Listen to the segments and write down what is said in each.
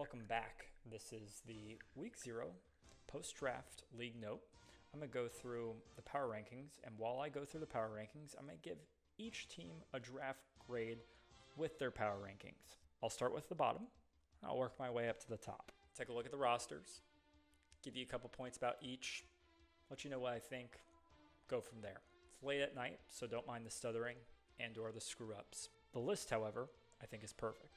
Welcome back. This is the Week 0 post-draft league note. I'm going to go through the power rankings, and while I go through the power rankings, I'm going to give each team a draft grade with their power rankings. I'll start with the bottom. I'll work my way up to the top. Take a look at the rosters, give you a couple points about each, let you know what I think, go from there. It's late at night, so don't mind the stuttering and or the screw-ups. The list, however, I think is perfect.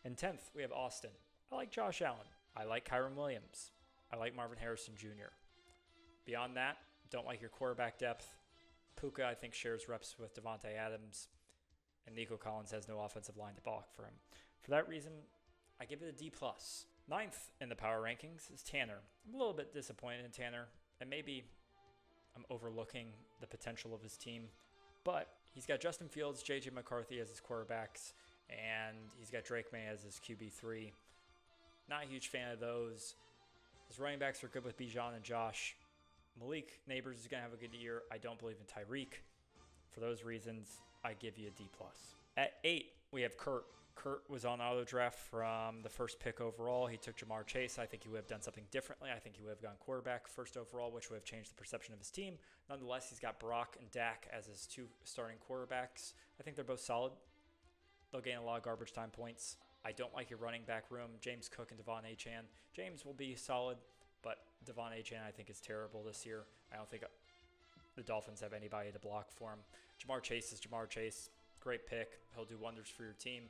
In 10th, we have Austin. I like Josh Allen. I like Kyren Williams. I like Marvin Harrison Jr. Beyond that, don't like your quarterback depth. Puka, I think, shares reps with Davante Adams, and Nico Collins has no offensive line to block for him. For that reason, I give it a D+. 9th in the power rankings is Tanner. I'm a little bit disappointed in Tanner, and maybe I'm overlooking the potential of his team, but he's got Justin Fields, J.J. McCarthy as his quarterbacks, and he's got Drake May as his QB3. Not a huge fan of those. His running backs are good with Bijan and Josh. Malik Neighbors is going to have a good year. I don't believe in Tyreek. For those reasons, I give you a D+. At 8, we have Kurt. Kurt was on auto draft from the first pick overall. He took Jamar Chase. I think he would have done something differently. I think he would have gone quarterback first overall, which would have changed the perception of his team. Nonetheless, he's got Brock and Dak as his two starting quarterbacks. I think they're both solid. They'll gain a lot of garbage time points. I don't like your running back room. James Cook and Devon Achane. James will be solid, but Devon Achane I think is terrible this year. I don't think the Dolphins have anybody to block for him. Jamar Chase is Jamar Chase. Great pick. He'll do wonders for your team.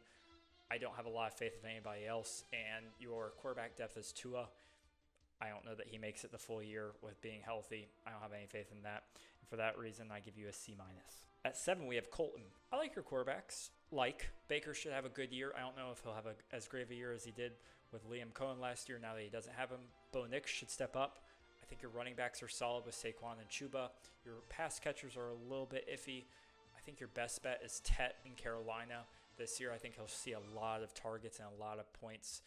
I don't have a lot of faith in anybody else, and your quarterback depth is Tua. I don't know that he makes it the full year with being healthy. I don't have any faith in that. And for that reason, I give you a C-. At 7, we have Colton. I like your quarterbacks. Baker should have a good year. I don't know if he'll have as great of a year as he did with Liam Cohen last year now that he doesn't have him. Bo Nix should step up. I think your running backs are solid with Saquon and Chuba. Your pass catchers are a little bit iffy. I think your best bet is Tet in Carolina. This year, I think he'll see a lot of targets and a lot of points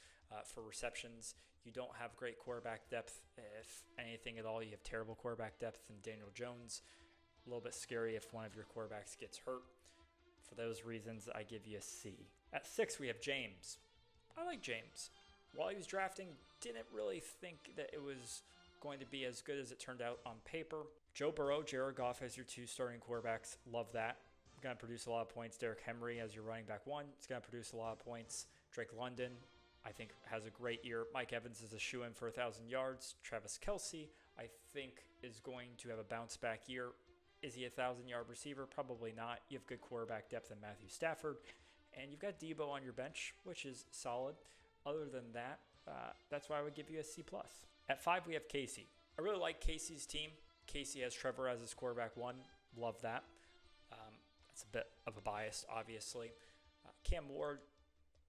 for receptions. You don't have great quarterback depth. If anything at all, you have terrible quarterback depth in Daniel Jones. A little bit scary if one of your quarterbacks gets hurt. For those reasons, I give you a C. At 6, we have James. I like James. While he was drafting, didn't really think that it was going to be as good as it turned out on paper. Joe Burrow, Jared Goff as your two starting quarterbacks. Love that. Going to produce a lot of points. Derrick Henry as your running back 1. It's going to produce a lot of points. Drake London, I think, has a great year. Mike Evans is a shoo-in for 1,000 yards. Travis Kelce, I think, is going to have a bounce-back year. Is he a 1,000-yard receiver? Probably not. You have good quarterback depth in Matthew Stafford. And you've got Debo on your bench, which is solid. Other than that, that's why I would give you a C+. At 5, we have Casey. I really like Casey's team. Casey has Trevor as his quarterback 1. Love that. That's a bit of a bias, obviously. Cam Ward,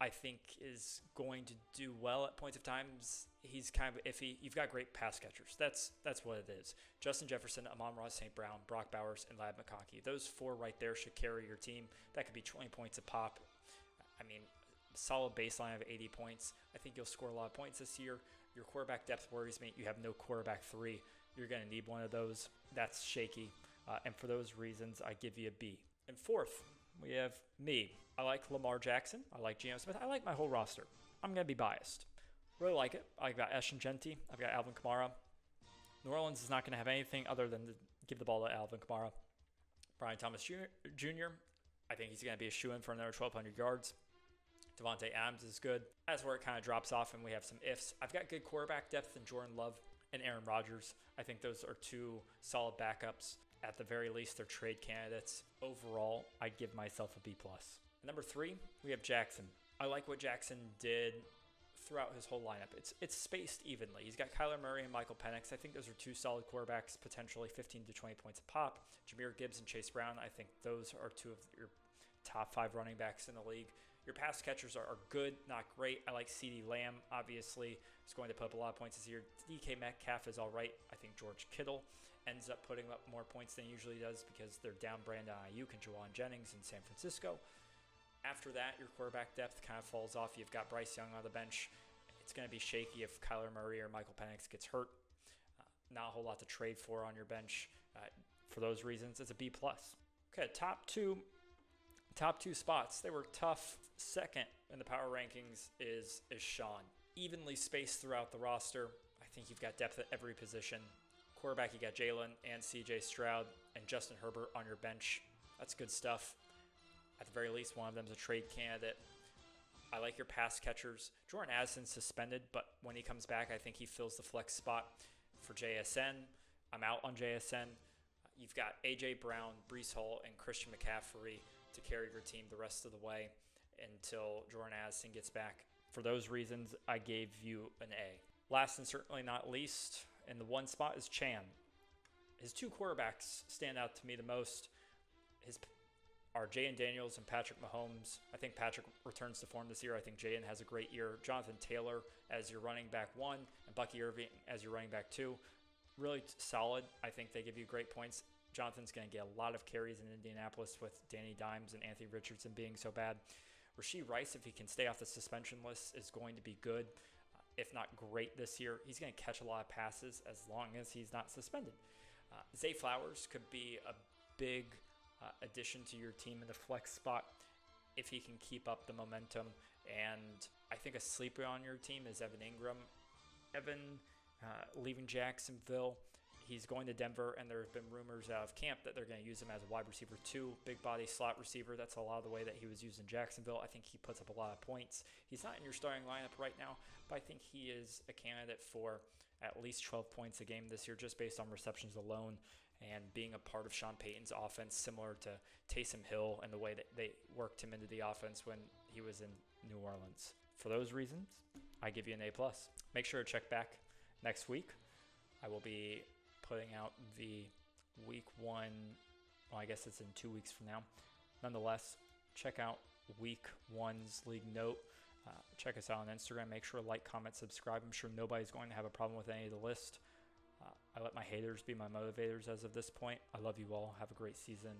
I think, is going to do well at points of times. He's kind of iffy. You've got great pass catchers. That's what it is. Justin Jefferson, Amon-Ra St. Brown, Brock Bowers, and Ladd McConkey. Those 4 right there should carry your team. That could be 20 points a pop. I mean, solid baseline of 80 points. I think you'll score a lot of points this year. Your quarterback depth worries me. You have no quarterback 3. You're going to need one of those. That's shaky. And for those reasons, I give you a B. And 4th, we have me. I like Lamar Jackson. I like Geno Smith. I like my whole roster. I'm going to be biased. Really like it. I've got Ashton Genty. I've got Alvin Kamara. New Orleans is not going to have anything other than to give the ball to Alvin Kamara. Brian Thomas Jr. I think he's going to be a shoo-in for another 1,200 yards. Devontae Adams is good. That's where it kind of drops off, and we have some ifs. I've got good quarterback depth in Jordan Love and Aaron Rodgers. I think those are 2 solid backups. At the very least, they're trade candidates. Overall, I'd give myself a B+. At number 3, we have Jackson. I like what Jackson did throughout his whole lineup. It's spaced evenly. He's got Kyler Murray and Michael Penix. I think those are 2 solid quarterbacks, potentially 15 to 20 points a pop. Jahmyr Gibbs and Chase Brown, I think those are 2 of your top 5 running backs in the league. Your pass catchers are good, not great. I like CeeDee Lamb, obviously. He's going to put up a lot of points this year. DK Metcalf is all right. I think George Kittle ends up putting up more points than he usually does because they're down Brandon Ayuk and Juwan Jennings in San Francisco. After that, your quarterback depth kind of falls off. You've got Bryce Young on the bench. It's going to be shaky if Kyler Murray or Michael Penix gets hurt. Not a whole lot to trade for on your bench. For those reasons, it's a B+. Okay, top two spots. They were tough. Second in the power rankings is Sean. evenly spaced throughout the roster. I think you've got depth at every position. Quarterback, you got Jalen and CJ Stroud and Justin Herbert on your bench. That's good stuff. At the very least, one of them's a trade candidate. I like your pass catchers. Jordan Addison's suspended, but when he comes back, I think he fills the flex spot for JSN. I'm out on JSN. You've got A.J. Brown, Breece Hall, and Christian McCaffrey to carry your team the rest of the way until Jordan Addison gets back. For those reasons, I gave you an A. Last and certainly not least, in the one spot is Chan. His two quarterbacks stand out to me the most. Are Jaden Daniels and Patrick Mahomes. I think Patrick returns to form this year. I think Jaden has a great year. Jonathan Taylor as your running back 1 and Bucky Irving as your running back 2. Really solid. I think they give you great points. Jonathan's going to get a lot of carries in Indianapolis with Danny Dimes and Anthony Richardson being so bad. Rashee Rice, if he can stay off the suspension list, is going to be good, if not great this year. He's going to catch a lot of passes as long as he's not suspended. Zay Flowers could be a big addition to your team in the flex spot if he can keep up the momentum. And I think a sleeper on your team is Evan Ingram. Evan leaving Jacksonville, he's going to Denver, and there have been rumors out of camp that they're going to use him as a wide receiver 2, big body slot receiver. That's a lot of the way that he was used in Jacksonville. I think he puts up a lot of points. He's not in your starting lineup right now, but I think he is a candidate for at least 12 points a game this year just based on receptions alone and being a part of Sean Payton's offense, similar to Taysom Hill and the way that they worked him into the offense when he was in New Orleans. For those reasons, I give you an A+. Make sure to check back next week. I will be putting out the week 1, well, I guess it's in 2 weeks from now. Nonetheless, check out week 1's league note. Check us out on Instagram. Make sure to like, comment, subscribe. I'm sure nobody's going to have a problem with any of the list. I let my haters be my motivators as of this point. I love you all. Have a great season.